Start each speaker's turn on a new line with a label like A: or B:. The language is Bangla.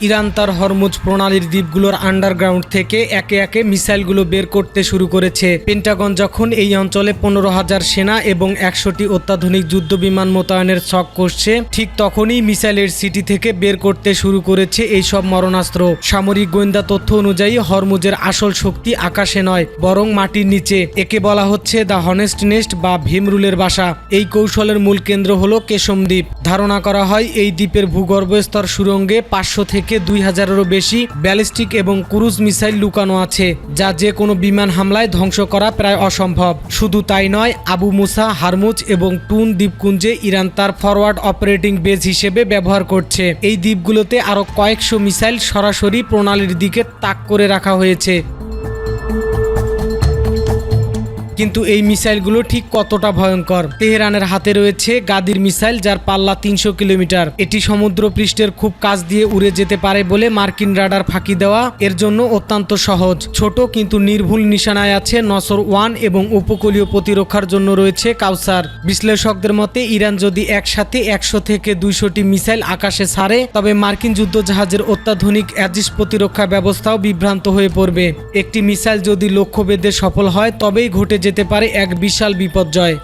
A: ইরান তার হরমুজ প্রণালীর দ্বীপগুলোর আন্ডারগ্রাউন্ড থেকে একে একে মিসাইলগুলো বের করতে শুরু করেছে। পেন্টাগন যখন এই অঞ্চলে 15,000 সেনা এবং 100টি অত্যাধুনিক যুদ্ধবিমান মোতায়েনের ছক কষছে, ঠিক তখনই মিসাইলের সিটি থেকে বের করতে শুরু করেছে এই সব মরণাস্ত্র। সামরিক গোয়েন্দা তথ্য অনুযায়ী হরমুজের আসল শক্তি আকাশে নয়, বরং মাটির নিচে। একে বলা হচ্ছে দ্য হনেস্ট নেস্ট বা ভীমরুলের বাসা। এই কৌশলের মূল কেন্দ্র হলো কেশম দ্বীপ। ধারণা করা হয় এই দ্বীপের ভূগর্ভস্তর সুড়ঙ্গে 500 থেকে 2000-এরও বেশি ব্যালিস্টিক এবং ক্রুজ মিসাইল লুকানো আছে, যা যে কোনো বিমান হামলায় ধ্বংস করা প্রায় অসম্ভব। শুধু তাই নয়, আবু মুসা, হরমুজ এবং টুন দ্বীপপুঞ্জে ইরান তার ফরওয়ার্ড অপারেটিং বেস হিসেবে ব্যবহার করছে। এই দ্বীপগুলোতে আরও কয়েকশো মিসাইল সরাসরি প্রণালীর দিকে তাক করে রাখা হয়েছে। কিন্তু এই মিসাইলগুলো ঠিক কতটা ভয়ঙ্কর? তেহরানের হাতে রয়েছে গাদির মিসাইল, যার পাল্লা 300 কিলোমিটার। এটি সমুদ্র পৃষ্ঠের খুব কাছ দিয়ে উড়ে যেতে পারে বলে মার্কিন রাডার ফাঁকি দেওয়া এর জন্য অত্যন্ত সহজ। ছোট কিন্তু নির্ভুল নিশানায় আছে নসর 1 এবং উপকূলীয় প্রতিরক্ষার জন্য রয়েছে কাউসার। বিশ্লেষকদের মতে ইরান যদি একসাথে 100 থেকে 200টি মিসাইল আকাশে ছাড়ে, তবে মার্কিন যুদ্ধজাহাজের অত্যাধুনিক অ্যাজিস প্রতিরক্ষা ব্যবস্থাও বিভ্রান্ত হয়ে পড়বে। একটি মিসাইল যদি লক্ষ্যভেদে সফল হয়, তবেই ঘটে যেতে পারে এক বিশাল বিপর্যয়।